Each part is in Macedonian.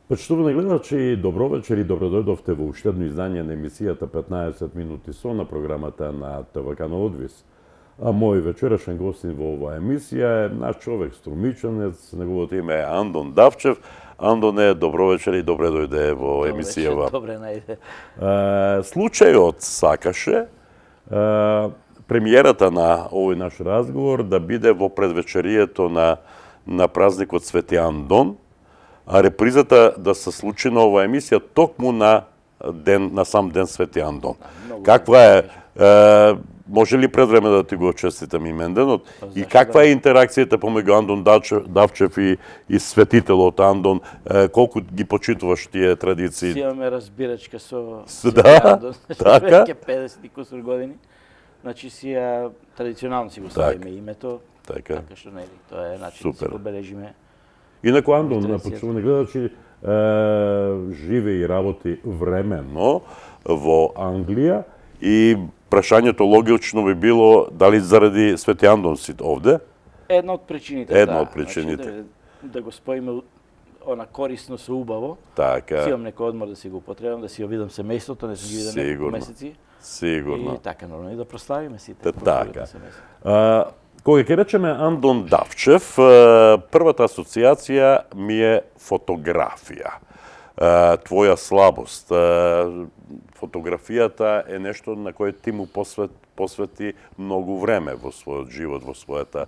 Почитувани гледачи, добро вечер и добродојдовте во уште едно издание на емисијата 15 минути со на програмата на ТВ канал Одвис. А мој вечерашен гостин во оваа емисија е наш човек, струмичанец, неговото име е Андон Давчев. Андоне, добро вечер и добре дојде во емисијава. Добре најде. Случајот сакаше премиерата на овој наш разговор да биде во предвечерието на празникот Свети Андон, а репризата да се случи на оваа емисија токму на сам ден Свети Андон. Каква е, може ли пред време да ти го честитам именденот? И каква е интеракцијата помеѓу Андон Давчев и светителот Андон? Колку ги почитуваш тие традиции? Си имаме разбирачка со Свети Андон. Така? Веќе 50 и кусур години. Значи традиционално си го ставиме името. Така што нели, тоа е начин да си го бележиме. Инаку Андон, почитувани гледачи, живе и работи временно во Англија и прашањето логично би било дали заради Свети Андон си овде? Една од причините, Една од причините. Значи, да го споиме она корисно со убаво. Така. Си имам некој одмор да си го потребам, да си ја видам семејството, не сум ги видел неколку месеци. Сигурно. И така, нормално, и да прославиме сите. Така. Кога ќе речеме Андон Давчев, првата асоциација ми е фотографија. Твоја слабост. Фотографијата е нешто на кое ти му посвети многу време во својот живот, во својата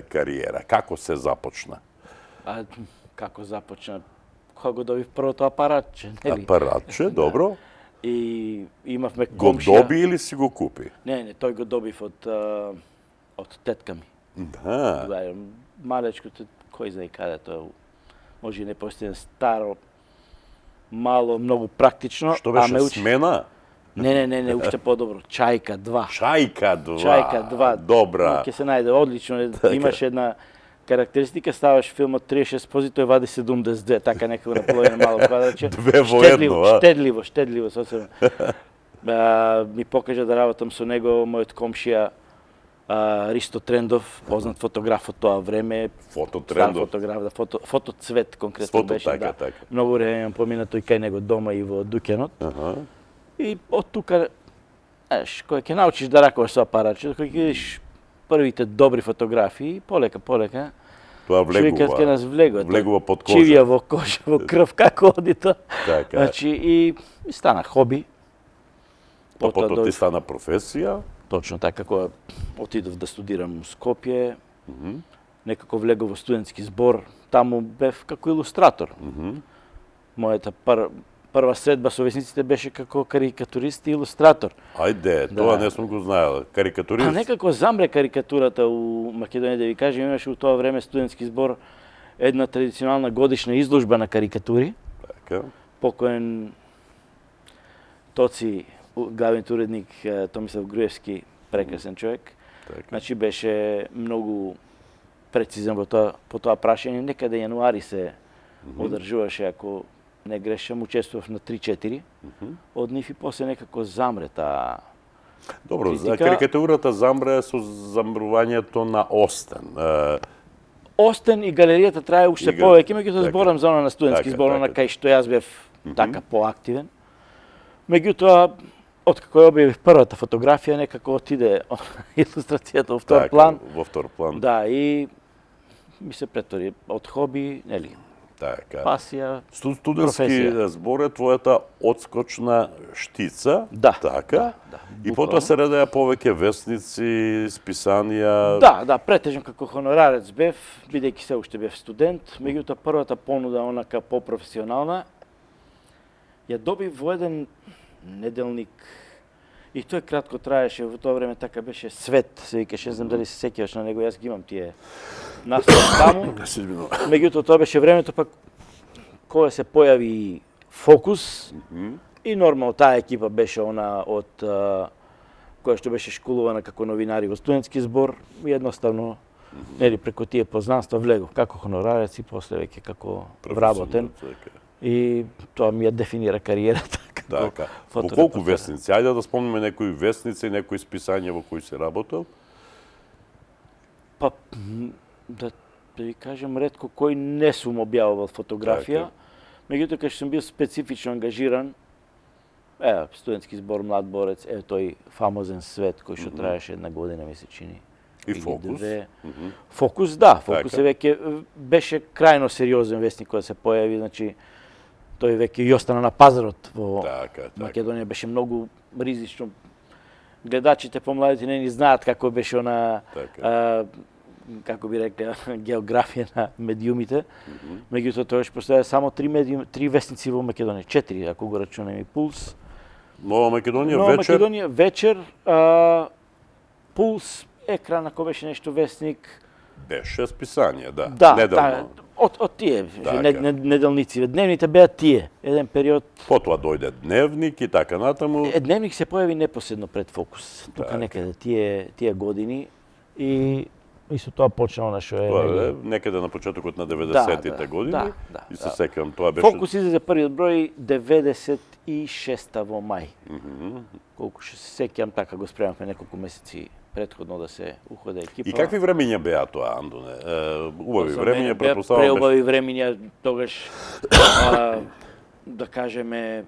кариера. Како се започна? Како започна? Кога го добив првото апаратче, нели? Апаратче, добро. И имавме комшија. Го доби или си го купи? Не, тој го добив од тетка ми. Да. Малечкото, кој знае каде тоа, може и не постои старо, мало, многу практично. Што беше, смена? Не, уште подобро. Чајка 2. Чајка 2. Добра. Ќе се најде одлично. Имаше една карактеристика, ставаш филмот 36 пози, тој вади 72, така некако на половина мало квадратче. Две во едно, Штедливо, сосема. Ми покажа да работам со него, мојот комшија Ристо Трендов, познат фотограф од тоа време. Фототрендов. Фотоцвет конкретно беше. Така. Многу време имам поминато и кај него дома и во Дукенот. И од тука, кој ќе научиш да ракуваш со апаратче, кој ќе видиш првите добри фотографии, полека. Тоа влегува. Што нас влегува под кожа. Чивија во кожа, во крв, како оди тоа. Така. Значи, и стана хоби. Потоа ти стана професија. Точно така, кога отидов да студирам во Скопје, некако влегов во студентски збор, таму бев како илустратор. Мојата прва средба со весниците беше како карикатурист и илустратор. Ајде, тоа не сум го знаел. Карикатурист? Некако замре карикатурата у Македонија, да ви кажем, имаше у тоа време студентски збор една традиционална годишна изложба на карикатури. Така. Покоен Тоци, главниот уредник Томислав Груевски, прекрасен човек. Така. Значи беше многу прецизен по тоа прашање. Некаде јануари се одржуваше, ако не грешам, учествував на 3-4 од нив и после некако замре таа Добро, за карикатурата замре со замрувањето на Остен. Остен и галеријата трае уште повеќе, меѓутоа зборам за она на студентски збор, на кај што јас бев така поактивен. Меѓутоа, откако ја објавив првата фотографија, некако отиде илустрацијата во втор план. Во втор план. Да, и ми се претвори од хоби, нели, така. Пасија, студентски збор е твојата одскочна штица, да, така? Да, и потоа се редеа повеќе весници, списанија. Да, претежно како хонорарец бев, бидејќи се уште бев студент, меѓутоа првата понуда, онака попрофесионална, ја добив во еден неделник. И тој кратко траеше, во тоа време така беше Свет, се викаше, не знам дали се сеќаваш на него, јас ги имам тие наслов таму. Меѓутоа тоа беше времето пак кога се појави Фокус и нормално таа екипа беше она од која што беше школувана како новинари во студентски збор, едноставно нели преку тие познанства влегов како хонорарец и после веќе како вработен. И тоа ми ја дефинира кариерата како Така. Во фоторепортер. колку весници? Ајде да спомнеме некои весници, некои списања во кои се работел. Па, да ви кажем, ретко кој не сум објавувал фотографија, меѓутоа кога сум бил специфично ангажиран, студентски збор Млад борец, тој фамозен свет кој што траеше една година, ми се чини. И Фокус. Фокус, да, Фокус Така. е веќе беше крајно сериозен вестник кој се појави, значи тој веќе и остана на пазарот во Така. Македонија, беше многу ризично. Гледачите помладите не ни знаат како беше она како би рекле, географија на медиумите. Меѓутоа тоа што постоја само три вестници во Македонија, 4 ако го рачунаме и Пулс. Нова Македонија Нова вечер. Македонија вечер, Пулс, Екран, ако беше нешто вестник. Беше списание, да. Да, Неделно. од тие Така. неделници. Дневните беа тие. Еден период. Потоа дојде Дневник и така натаму. Дневник се појави непосредно пред Фокус. Тука Така. некаде тие години и со тоа почна она што е. Тоа нели, е некаде на почетокот на 90-тите години. да, И се сеќавам, тоа беше... Фокус излезе првиот број 96-та во мај. Колку што се сеќавам, така го спремавме неколку месеци предходно да се уходе екипа. И какви времења беа тоа, Андоне? Убави За мене времења, беа претпоставам беше. преубави времења, тогаш да кажеме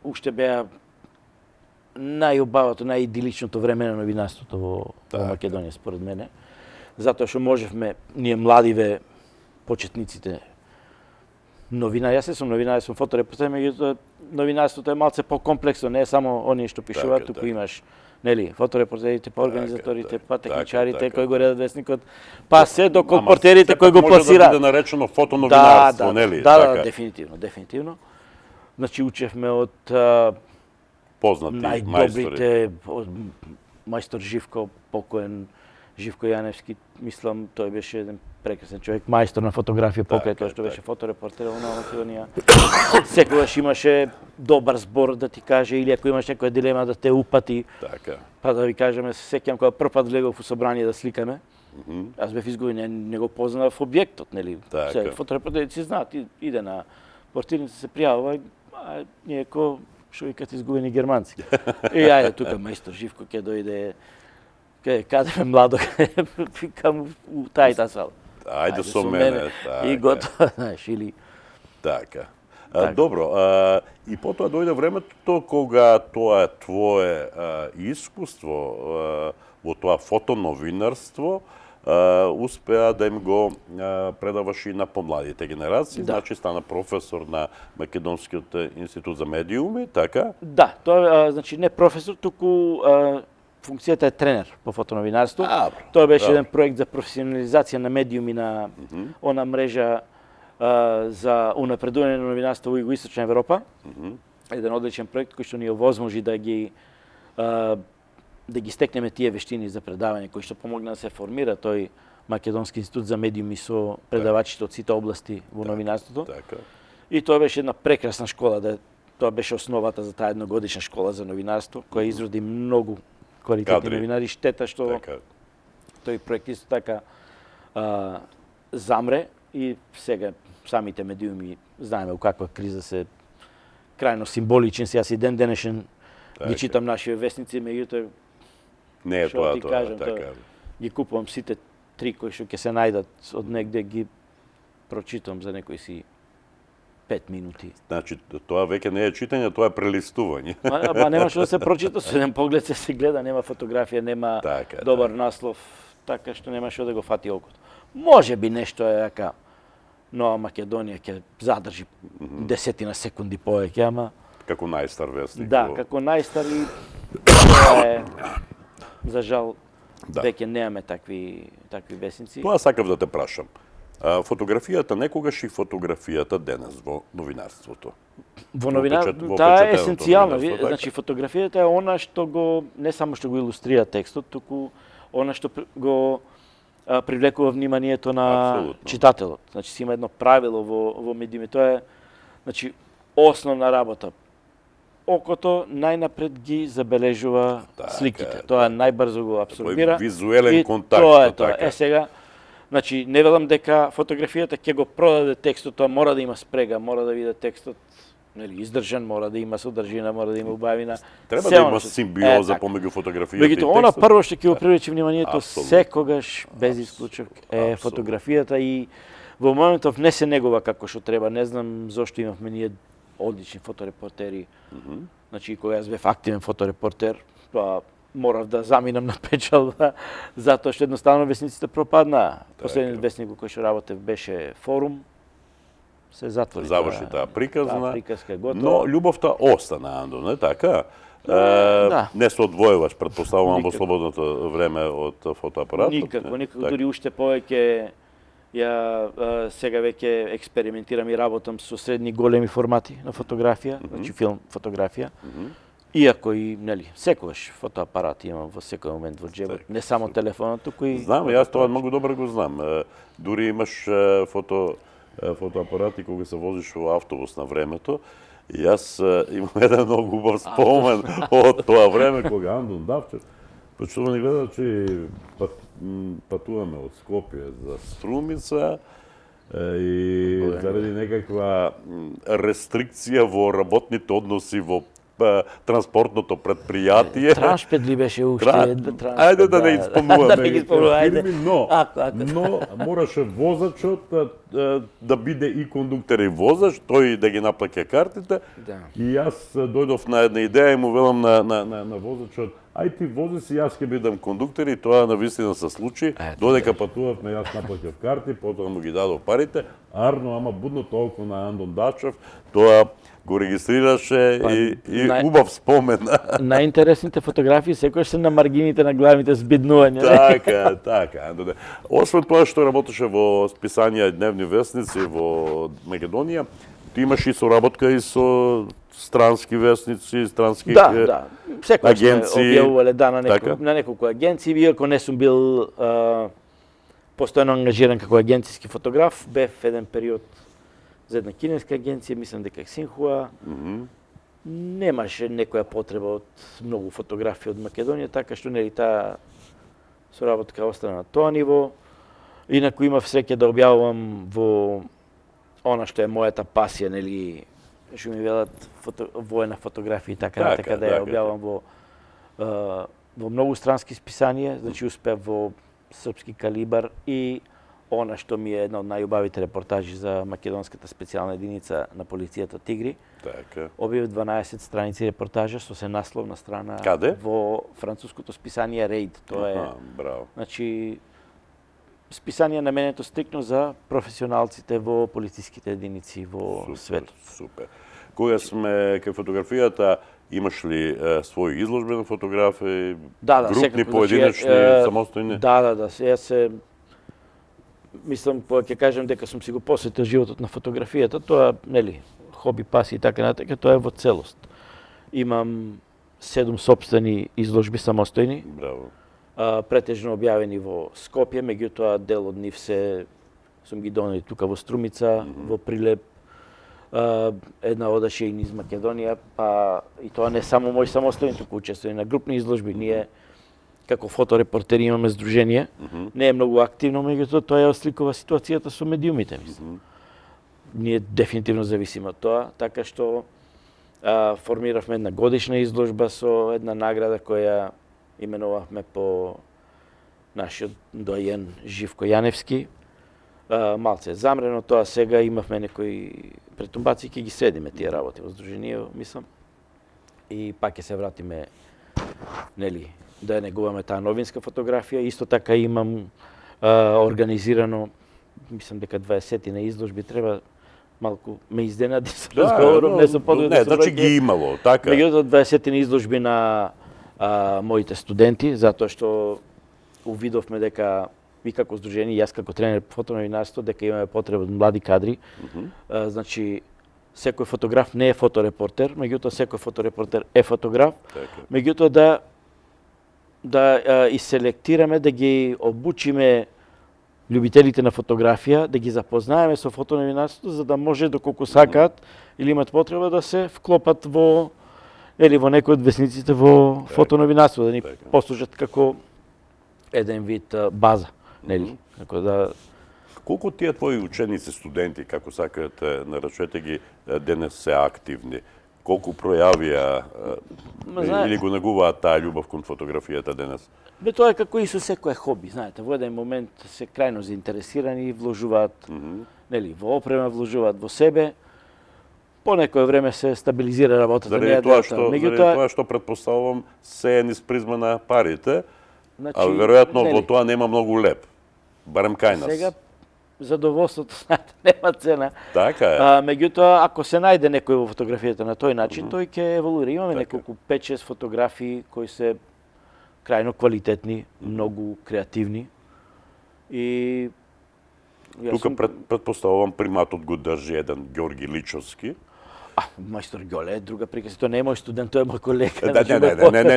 уште беа најубавото, најидиличното време на новинарството во Македонија според мене. Затоа што можевме ние младиве почетниците новина, јас не сум новинар, сум фоторепортер, меѓутоа новинарството е малце покомплексно, не е само оние што пишуваат, Така, туку така. имаш нели, фоторепортерите, па организаторите, па така, техничарите така. кои го редат вестникот, па се до Ама колпортерите кои сепак го може да пласираат. биде наречено фотоновинарство, нели? Да, Така, дефинитивно. Значи учевме од познати мајстори. најдобрите, мајстор Живко, покоен Живко Јаневски, мислам, тој беше еден прекрасен човек, мајстор на фотографија, покрај тоа што беше фоторепортер во Нова Македонија. Секогаш имаше добар збор да ти каже, или ако имаш некоја дилема да те упати, Така. па да ви кажеме, се сеќавам кога прв пат влегов у собрание да сликаме, аз бев изгубен, не го познав објектот, нели? Така. Се, фоторепортерите си знаат, иде на портирница, се пријавува, а ние ко што викат изгубени германци. И ајде тука мајстор Живко ќе дојде, каде ме младо, викам у тајта сала. Ајде со мене. И готово, знаеш, или Така. Така. Добро, и потоа дојде времето кога тоа твое искуство во тоа фотоновинарство успеа да им го предаваш и на помладите генерации, Да. значи стана професор на Македонскиот институт за медиуми, така? да, тоа значи не професор, туку функцијата е тренер по фотоновинарство. Добро, Тоа беше добро. еден проект за професионализација на медиуми на она мрежа за унапредување на новинарство во Југоисточна Европа. Еден одличен проект кој што ни овозможи да ги стекнеме тие вештини за предавање, кои што помогна да се формира тој Македонски институт за медиуми со предавачите од сите области во новинарството. Така. И тоа беше една прекрасна школа, тоа беше основата за таа едногодишна школа за новинарство, која изроди многу квалитетни Кадри. новинари. Штета што Така. тој проект исто така замре и сега самите медиуми знаеме у каква криза се крајно символичен. Сега си ден денешен Така. ги читам нашите вестници, меѓутоа Не е Што тоа, ти тоа, кажам, така. ги купувам сите три кои што ќе се најдат од негде, ги прочитам за некои си 5 минути. Значи, тоа веќе не е читање, тоа е прелистување. Ма нема што да се прочита, со еден поглед се гледа, нема фотографија, нема Така, добар наслов, така што нема што да го фати окото. Може би нешто е дека Нова Македонија ќе задржи десетина секунди повеќе, ама Како најстар вестник. да, во- како најстари тоа е за жал Да. веќе немаме такви вестници. Тоа сакав да те прашам. Фотографијата некогаш и фотографијата денес во новинарството. Во Во новинарството таа е печатеното есенцијална. новинарство, така. Значи фотографијата е она што го не само што го илустрира текстот, туку она што го привлекува вниманието на Апсолутно. читателот. Значи си има едно правило во медиуми, тоа е значи основна работа окото најнапред ги забележува Така, сликите. Тоа најбрзо го абсорбира. визуелен и контакт, Тоа е така. тоа. Сега, значи, не велам дека фотографијата ќе го продаде текстот, тоа мора да има спрега, мора да биде текстот издржан, мора да има содржина, мора да има убавина. Треба Се да оно има што- симбиоза така. помеѓу фотографијата и Меѓутоа, она текстот. прво што ќе го привлече вниманието Апсолутно. секогаш, без исклучок, е Апсолутно. фотографијата и во моментов не се негова како што треба. Не знам зошто имавме ние одлични фоторепортери. Значи, кога јас бев активен фоторепортер, тоа морав да заминам на печалба, затоа што едноставно весниците пропаднаа. Последниот весник во кој што работев беше Форум, се затвори. Заврши таа приказна. Таа приказка е готова. Но љубовта остана, Андо, не така? Да. Не се одвојуваш, претпоставувам, во Никако. слободното време од фотоапаратот. Никако, не? дури уште повеќе сега веќе експериментирам и работам со средни големи формати на фотографија, значи филм фотографија. Иако и, секогаш фотоапарат имам во секој момент во џебот, не само телефонот, туку и... Знам, јас тоа многу добро го знам. Дури имаш фотоапарати кога се возиш во автобус на времето. И јас имам еден многу убав спомен од тоа време кога Андон Давчев почнува ни гледа, че патуваме од Скопје за Струмица и заради некаква рестрикција во работните односи во транспортното предпријатие. Траншпед ли беше уште? Ајде да не испомнуваме Да не ги испомнуваме, ајде. фирми, но мораше возачот да биде и кондуктор и возач, тој да ги наплаќа картите. Да. И јас дојдов на една идеја и му велам на возачот, ај ти вози си, јас ќе бидам кондуктор, и тоа навистина се случи. Додека патувавме, јас наплаќав карти, потоа му ги дадов парите. Арно, ама будно толку на Андон Дачев, тоа го регистрираше и убав спомен. Најинтересните фотографии секогаш се на маргините на главните збиднувања. Така. Освен тоа што работеше во списанија и дневни вестници во Македонија, ти имаш и соработка и со странски вестници, странски Секогаш агенции. Објавувале на неколку агенции, иако не сум бил постојано ангажиран како агенцијски фотограф, бев еден период за една кинеска агенција, мислам дека Xinhua. Немаше некоја потреба од многу фотографии од Македонија, така што таа соработка остана на тоа ниво. Инаку имав среќа да објавувам во она што е мојата пасија, што ми велат воена фотографија и така да ја објавам во многу странски списанија, значи успеав во Српски калибар и она што ми е една од најубавите репортажи за македонската специјална единица на полицијата Тигри. Така. Објавив 12 страници репортажа со се насловна страна. Каде? Во француското списание Рейд. Тоа е, браво. значи, списание наменето стрикно за професионалците во полициските единици во светот. Супер. Кога сме кај фотографијата, имаш ли своји изложби на фотографии, групни, поединечни, самостојни? Да. Јас се мислам, кога ќе кажем дека сум си го посветил животот на фотографијата, тоа, хоби, паси и така натака, тоа е во целост. Имам 7 сопствени изложби самостојни. Браво. Претежно објавени во Скопје, меѓутоа дел од нив сум ги донели тука во Струмица, во Прилеп, една одаше и низ Македонија, па и тоа не само мој самостојни, туку учествувани на групни изложби. Ние како фоторепортери имаме здружение, не е многу активно, меѓутоа тоа ја осликува ситуацијата со медиумите, мислам. Ние дефинитивно зависиме од тоа, така што формиравме една годишна изложба со една награда која именувавме по нашиот доаен Живко Јаневски. Малце замрено тоа, сега имавме некои претумбации, ќе ги средиме тие работи во здружение, мислам. И пак ќе се вратиме, да ја негуваме таа новинска фотографија. Исто така имам организирано, мислам дека 20 на изложби, треба малку ме изненади со разговорот, не сум подведен. Не, значи ги имало, така. Меѓутоа 20 на изложби на моите студенти, затоа што увидовме дека и како здружение, јас како тренер по фотоновинарство, дека имаме потреба од млади кадри. Значи, секој фотограф не е фоторепортер, меѓутоа секој фоторепортер е фотограф. Меѓутоа да иселектираме, да ги обучиме љубителите на фотографија, да ги запознаеме со фотоновинарството, за да може доколку сакаат или имат потреба да се вклопат во или во некои од весниците во фотоновинарство, да ни Така. послужат како еден вид база, нели? Како да Колку тие твои ученици, студенти, како сакате, наречете ги, денес се активни? Колку пројавија или го негуваат таа љубов кон фотографијата денес? Бе, тоа е како и со секое хоби, знаете, во еден момент се крајно заинтересирани и вложуваат, нели, во опрема, вложуваат во себе. По некое време се стабилизира работата. Заради тоа што предпоставувам се е низ призма на парите, значи, а веројатно нели, во тоа нема многу леп. Барем кај нас. сега задоволството, знаете, нема цена. Така е. Меѓутоа, ако се најде некој во фотографијата на тој начин, тој ќе еволуира. Имаме Така. неколку 5-6 фотографии кои се крајно квалитетни, многу креативни. И јас Тука сум- предпоставувам приматот го држи еден Ѓорги Личовски. мајстор Ѓоле е друга приказна. Тој не е мој студент, тој е мој колега.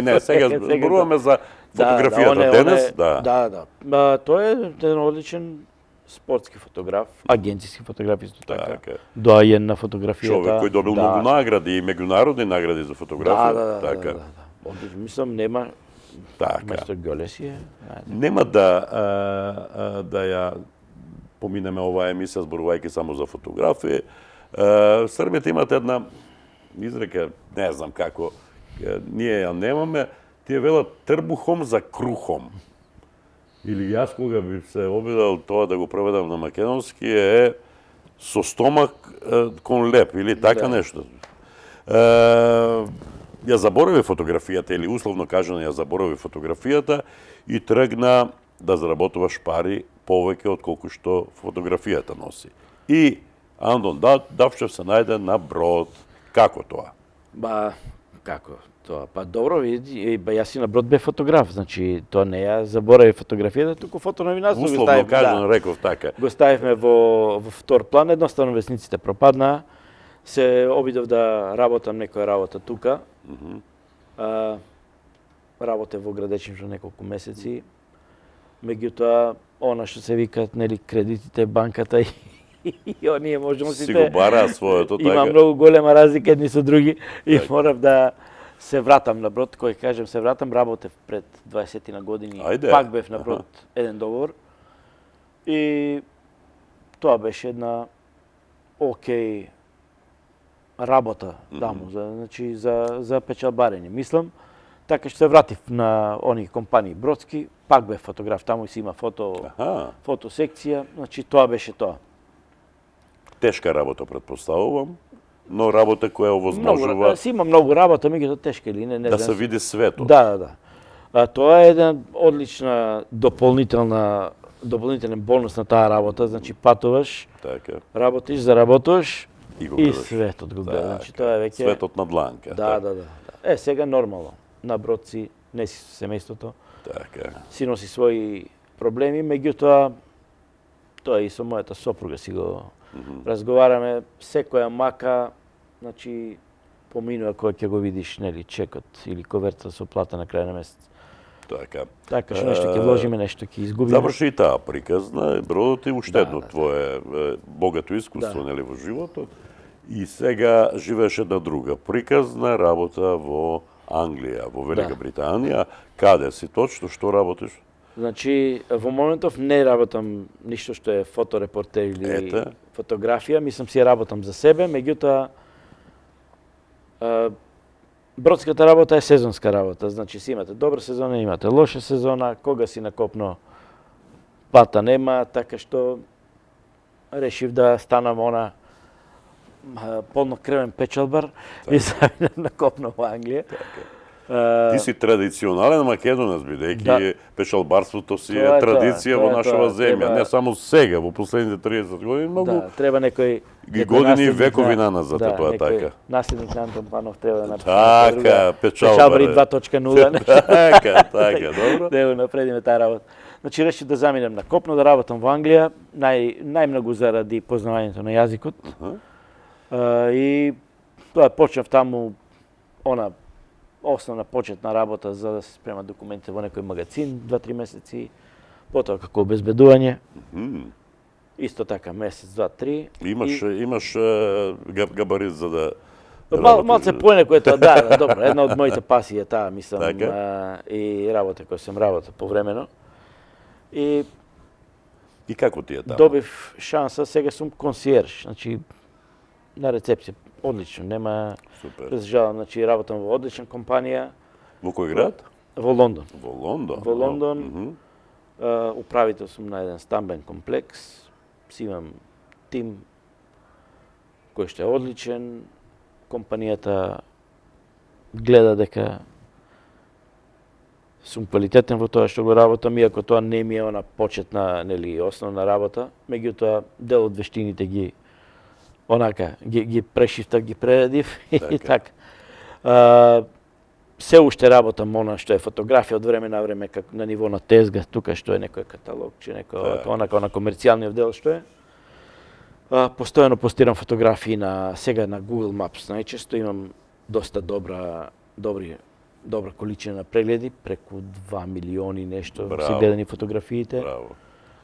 Не, сега зборуваме за фотографијата денес. Тој е еден одличен спортски фотограф, агенцијски фотограф исто така. Така. Доајен на фотографијата. Човек кој добил многу награди и меѓународни награди за фотографија. Така. Одлично, мислам, нема Така. мајстор Ѓоле си е. Нема да ја поминеме оваа емисија зборувајќи само за фотографија. Србите имат една изрека, не знам како, ние ја немаме, тие велат трбухом за крухом. Или јас кога би се обидел тоа да го преведам на македонски е со стомак кон леп или така нешто. Ја заборави фотографијата или условно кажано ја заборави фотографијата и тргна да заработуваш пари повеќе од колку што фотографијата носи. И Андон Давчев се најде на брод. Како тоа? Како тоа? Па добро, види, јас и на брод бев фотограф, значи тоа не ја заборави фотографијата, туку фотоновинарство го Условно ставивме. кажано реков така. Го ставивме во втор план, едноставно весниците пропаднаа. Се обидов да работам некоја работа тука. Работев во Градечин за неколку месеци. Меѓутоа, она што се викаат, нели, кредитите, банката и оние можностите. Си го бараа своето, така. Има многу голема разлика едни со други и морав да се вратам на брод, кој кажем се вратам, работев пред 20 на години. Ајде. Пак бев на брод еден договор. И тоа беше една окей работа таму, значи за печалбарење. Мислам, така што се вратив на оние компании бродски, пак бев фотограф таму и си има фотосекција, значи тоа беше тоа. Тешка работа предпоставувам, но работа која овозможува Си има многу работа, меѓутоа тешка или не да знам. се види светот. Да. Тоа е една одлична дополнителен бонус на таа работа, значи патуваш, Така. работиш, заработуваш И го и гледаш. светот го гледа. Значи Така. тоа е веќе Светот на дланка. Да. Сега нормално. На брод си, не си со семејството, Така. си носи своји проблеми, меѓутоа тоа и со мојата сопруга си го разговараме, секоја мака, значи поминува кога ќе го видиш, нели, чекот или коверта со плата на крај на месец. Така. Така што нешто ќе вложиме, нешто ќе изгубиме. Заврши и таа приказна, бродот е уште едно твое богато искуство, нели, во животот. И сега живееш една друга приказна работа во Англија, во Велика Британија. Каде си точно, што работиш? Значи, во моментов не работам ништо што е фоторепортер или фотографија, мислам си работам за себе, меѓутоа бродската работа е сезонска работа, значи си имате добра сезона, имате лоша сезона, кога си на копно плата нема, така што решив да станам полнокревен печалбар и заминам на копно во Англија. Ти си традиционален македонец, бидејќи печалбарството си е традиција во нашава земја, не само сега, во последните 30 години, многу треба некој години и векови назад е тоа така. Наследник на Антон Панов треба да направи така, печалбари 2.0. Така, добро. Да го напредиме таа работа. Значи решив да заминем на копно, да работам во Англија, најмногу заради познавањето на јазикот. И тоа почнав таму основна почетна работа за да се спремат документи во некој магазин, 2-3 месеци, потоа како обезбедување. Исто така месец, 2-3. Имаш габарит за да Малце поинаку е тоа, да, добро, една од моите пасии е таа, мислам, Така? и работа која сум работа повремено. И како ти е таму? добив шанса, сега сум консиерж, значи на рецепција, одлично, нема Супер. разжалам, значи работам во одлична компанија Во кој град? во Лондон. Во Лондон. Во Лондон. Мгм. Управител сум на еден стамбен комплекс, си имам тим кој што е одличен, компанијата гледа дека сум квалитетен во тоа што го работам, иако тоа не ми е она почетна, нели, основна работа, меѓутоа дел од вештините ги ги прешифтав, ги прередив и така. Се уште работам она што е фотографија од време на време како на ниво на тезга, тука што е некој каталог, че некој онака на комерцијалниот дел што е. Постојано постирам фотографии сега на Google Maps, најчесто имам доста добра количина прегледи, преку 2 милиони нешто се гледани фотографиите. Браво.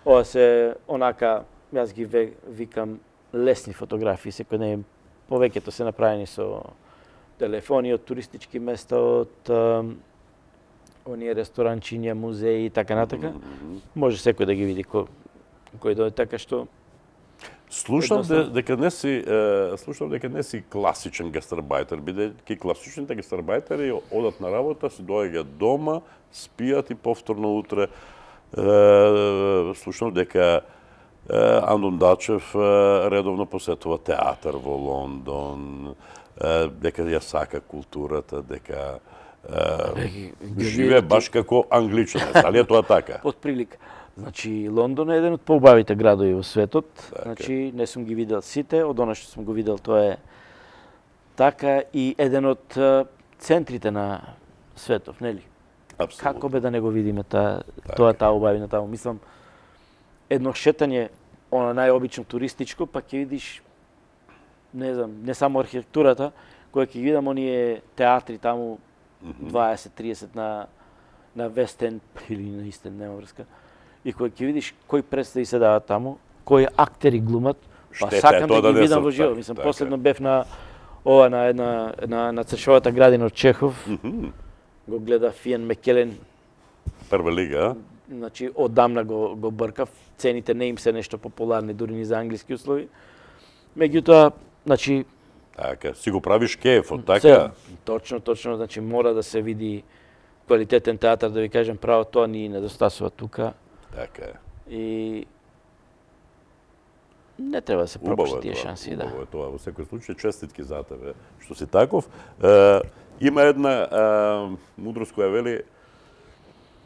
Ова се онака, јас ги викам лесни фотографии, секој ден повеќето се направени со телефони од туристички места, од оние ресторанчиња, музеи и така натака. Може секој да ги види кој дојде, така што Слушам дека не си класичен гастарбајтер, бидејќи класичните гастарбајтери одат на работа, се доаѓаат дома, спијат и повторно утре. Слушам дека Андон Дачев редовно посетува театар во Лондон, дека ја сака културата, дека живее баш како англичанец. Дали е тоа така? Од прилика. Значи, Лондон е еден од поубавите градови во светот. Значи, не сум ги видел сите, од она што сум го видел тоа е така и еден од центрите на светов, нели? Апсолутно. Како бе да не го видиме таа убавина таму? Мислам, едно шетање, она најобично туристичко, па ќе видиш, не знам, не само архитектурата, која ќе видам оние театри таму 20-30 на Вестен или на Истен, нема врска. И кој ќе видиш кои представи се дават таму, кои актери глумат, па сакам да ги видам во живо. Мислам, последно бев на Цршовата градина од Чехов. Го гледа Иан Маккелен. Прва лига, Значи, одамна го бркав. Цените не им се нешто популарни, дури ни за англиски услови. Меѓутоа, значи... Така, си го правиш кефот, така? Точно, значи мора да се види квалитетен театар, да ви кажем право, тоа ни недостасува тука. Така. И не треба да се пропушти тие шанси, да. Убаво е тоа. Во секој случај, честитки за тебе, што си таков. Има една мудрост која вели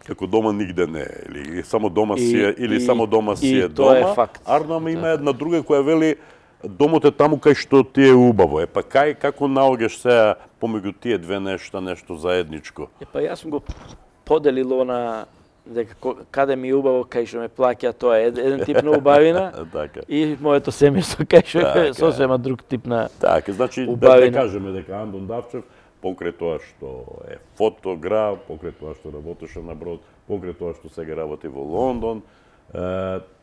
како дома нигде не е, или само дома си е, или само дома си е дома. И тоа е факт. Арнама има една друга која вели домот е таму кај што ти е убаво. Па како наоѓаш сега помеѓу тие две нешто заедничко? Па јас сум го поделил на дека каде ми е убаво, кај што ме плаќа, тоа е еден тип на убавина. Така. И моето семејство кај што е сосема друг тип на така, значи убавина. да кажеме дека Андон Давчев покрај тоа што е фотограф, покрај тоа што работеше на брод, покрај тоа што сега работи во Лондон,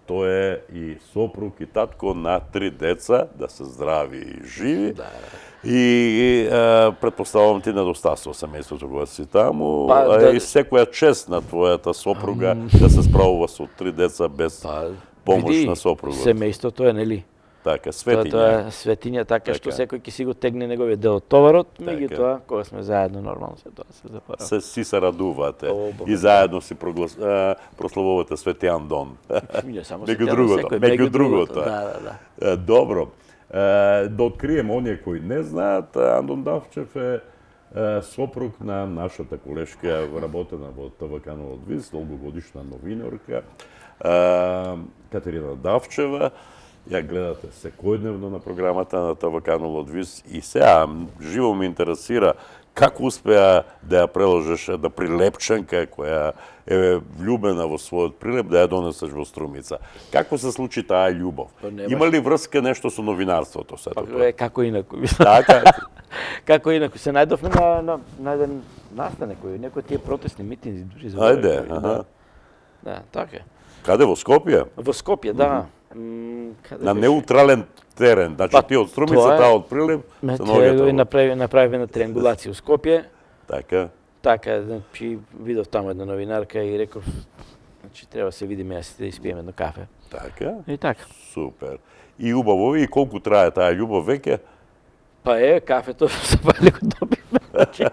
тој е и сопруг и татко на 3 деца, да се здрави и живи. Да. И претпоставувам ти недостасува семејството кога си таму, и секоја чест на твојата сопруга да се справува со 3 деца без помош на сопругот. Семејството е, нели? Така, светиња. Тоа е светиња, така што секој ќе си го тегне неговиот дел од товарот, меѓутоа кога сме заедно нормално се тоа се запорава. Се радувате и заедно си прославувате Свети Андон. Не само меѓу другото. Да. Добро. Да открием оние кои не знаат, Андон Давчев е сопруг на нашата колешка, работена во ТВК Нова Одвис, долгогодишна новинарка, Катерина Давчева. Ја гледате секојдневно на програмата на ТВК Нова Одвис и сега живо ме интересира како успеа да ја преложиш да прилепченка која е влюбена во својот прилеп да ја донесеш во Струмица. Како се случи таа љубов? Има ли врска нешто со новинарството сето тоа? Како инаку. Така? Како инаку се најдовме на еден настан некој тие протестни митинзи дури за. Ајде, Да, така е. Каде во Скопје? Во Скопје, да. Каде На беше? неутрален терен. Значи Па, ти од тоа Струмица, е- таа од Прилеп, Ме се го ногата. направи на триангулација у Скопје. Така, Така, значи, видов таму една новинарка и реков, значи, треба се видиме, јас да испиеме едно кафе. така. И така. Супер. И убаво, и колку трае таа љубов веќе? Па кафето се пали го добивме. Значи,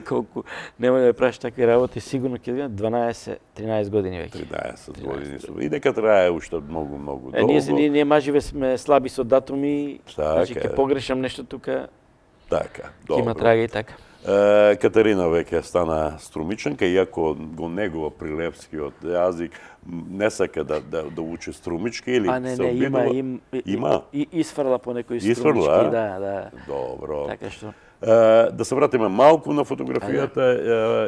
колку, нема да ме праш такви работи, сигурно ќе бидат 12-13 години веќе. 13 години су. И дека трае уште многу долго. Ние маживе сме слаби со датуми, значи Така ќе е. погрешам нешто тука, Така, ќе има добро. трага и така. Катерина веќе стана струмичанка, иако го негува прилепскиот јазик, не сака да учи струмички или А не, се не, обидува? Има? И изфрла по некои Изфрла, струмички, а? да. Добро. Така што. Да се вратиме малку на фотографијата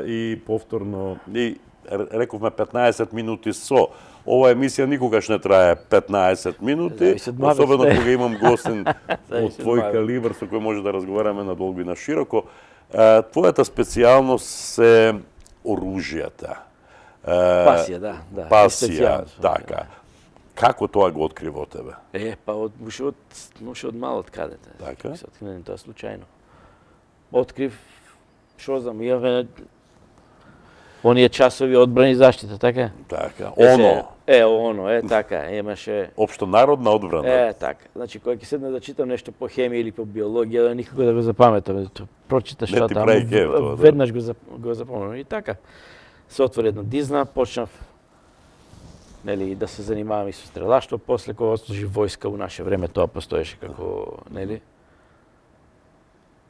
и повторно, и рековме 15 минути со. Ова емисија никогаш не трае 15 минути, Зависи од мавец, особено не. кога имам гостин од Зависи од твој мавец. калибар со кој може да разговараме надолго и на широко. Твојата специјалност се оружјата. Пасија, да. Пасија, Специјално. така. Како тоа го открива од тебе? Па уште од малот кадете. Така? Се открив тоа случајно. Открив што знам, имаме оние часови одбрана и заштита, така? Така. Оно, така, имаше Општонародна одбрана. така. Значи кога ќе седна да читам нешто по хемија или по биологија, никога да го запаметам. Прочиташ Не тоа ти таму, прави кеф тоа, да. веднаш го запомнам. И така. Се отвори една дизна, почнав нели да се занимавам и со стрелаштво, после кога отслужи војска у наше време тоа постоеше како, нели?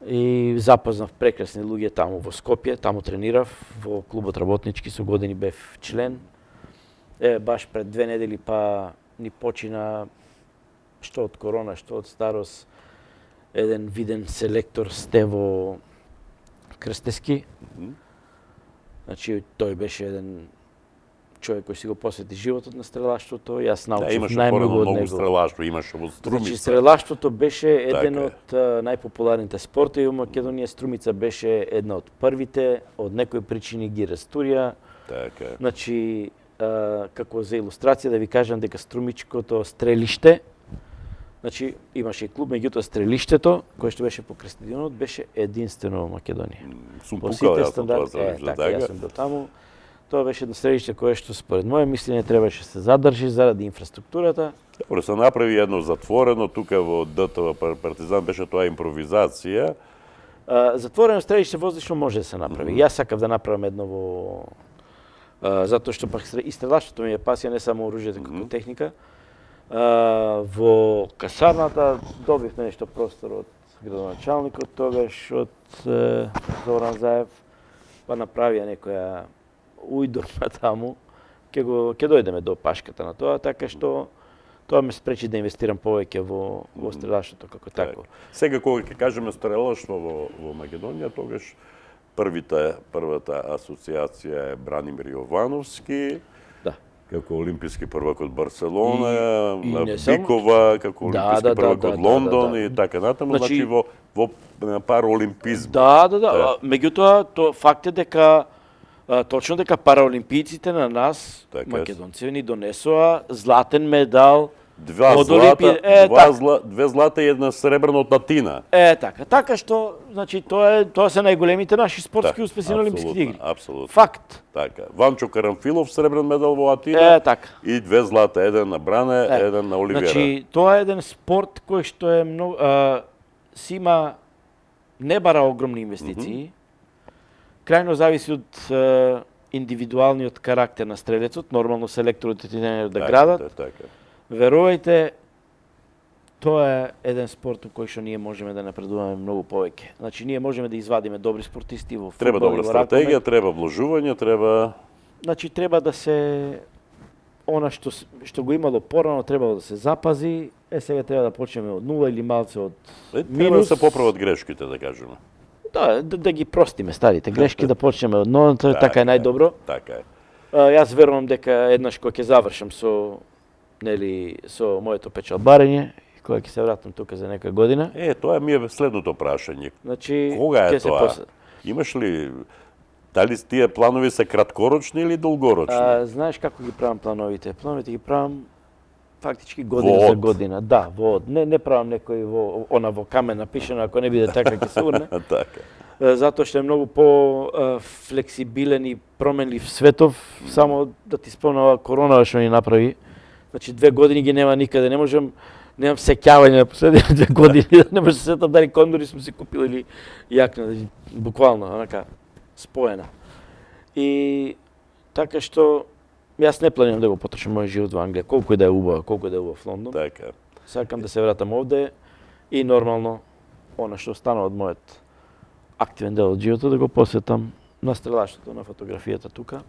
И запознав прекрасни луѓе таму во Скопје, таму тренирав, во клубот работнички со години бев член. Баш пред 2 недели па ни почина што од корона, што од старост еден виден селектор Стево Крстески. Значи тој беше еден човек кој си го посвети животот на стрелаштвото. Јас Да, научив имаше најмногу порано од многу него. стрелаштво, имаше во Струмица. Значи, стрелаштвото беше еден Така е. од најпопуларните спортови во Македонија. Струмица беше една од првите, од некои причини ги растурија. Така е. Значи, како за илустрација да ви кажам дека струмичкото стрелиште, значи имаше и клуб, меѓутоа стрелиштето, кое што беше покрај стадионот, беше единствено во Македонија. Сум По пукал сите јас на тоа стандарди, стрелиште, така, така. јас сум бил таму. Тоа беше едно стрелиште кое што според моје мислење требаше да се задржи заради инфраструктурата. Добро, се направи едно затворено, тука во ДТВ Партизан беше тоа импровизација. Затворено стрелиште воздушно може да се направи. Јас сакав да направам едно во затоа што пак и стрелаштвото ми е пасија, не само оружјето како техника. Во касарната добивме нешто простор од градоначалникот, тогаш од Зоран Заев, па направија некоја ујдорна таму, ќе дојдеме до пашката на тоа, така што тоа ме спречи да инвестирам повеќе во стрелаштвото како тако. Сега кога ќе кажеме стрелаштво во Македонија, тогаш првата асоциација е Бранимир Јовановски, Да. како олимписки првак од Барселона, И не само- Бикова како олимписки првак од Лондон да. и така натаму, Значи- значи во параолимпизм. Да. Меѓутоа, факт е дека точно дека параолимпијците на нас, Така е. македонци, ни донесоа златен медал. Два Од злата, Олимпија- две злата и една сребрна од Атина. Така. Така што, значи, тоа се најголемите наши спортски успеси на Олимписките игри. Апсолутно. Факт. Така. Ванчо Карамфилов сребрен медал во Атина Така. и две злата, еден на Бране, еден на Оливера. Значи, тоа е еден спорт кој што е многу си има не бара огромни инвестиции. Крајно зависи од индивидуалниот карактер на стрелецот, нормално селекторите ти не да градат. Така. Верувајте, тоа е еден спорт во кој што ние можеме да напредуваме многу повеќе. Значи, ние можеме да извадиме добри спортисти во фудбал, Треба и добра во стратегија, ракомет. треба вложување, треба Значи, треба да се она што го имало порано требало да се запази. Сега треба да почнеме од нула или малце од треба да минус. се поправат грешките, да кажеме. Да ги простиме старите грешки, да почнеме од нула, така е најдобро. Така е. Јас верувам дека еднаш кога ќе завршам со моето печалбарење, кога ќе се вратам тука за нека година, Тоа ми е следното прашање. значи Кога е ќе се тоа? Имаш ли дали тие планови се краткорочни или долгорочни? Знаеш како ги правам плановите? Плановите ги правам фактички година Во за од. година. Да, во од. Не правам некој во камен напишено, ако не биде така ќе се урне. Така. Затоа што е многу флексибилен и променлив светов, само да ти спомнам корона што ни направи. Значи 2 години ги нема никаде, немам сеќавање на последните 2 години, не може да се сетам дали кондори сме си купили или јакна, буквално, онака, споена. И така што јас не планирам да го потрошам мојот живот во Англија, колку и да е убава, колку и да е убав Лондон. Така. Сакам да се вратам овде и нормално, она што останува од мојот активен дел од животот, да го посветам на стрелаштвото, на фотографијата тука.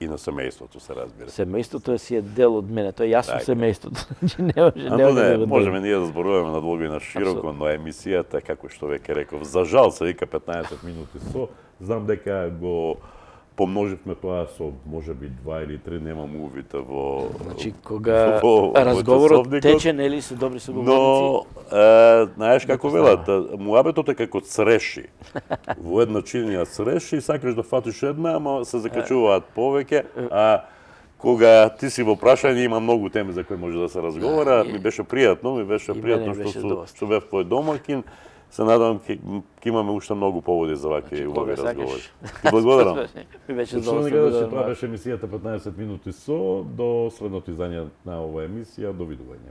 И на семејството се разбира. Семејството си е дел од мене, тоа јас сум Така. семејството. Значи не може Антоне, да можеме ние да зборуваме на долго и на широко, но емисијата, како што веќе реков, за жал се вика 15 минути со, знам дека го помноживме тоа со можеби 2 или 3, немам увид во Значи кога во разговорот часовникот. тече, нели се добри соговорници. Но, знаеш како велат, муабетот е како цреши. Во една чинија цреши, сакаш да фатиш една, ама се закачуваат повеќе, а кога ти си во прашање има многу теми за кои може да се разговара, ми беше пријатно, мене беше што бев твој домакин. Се надевам ќе имаме уште многу поводи за вакви убави кога разговори. сакаш. Ти благодарам. Ми беше Што задоволство. тоа беше емисијата 15 минути со, до следното издание на оваа емисија, довидување.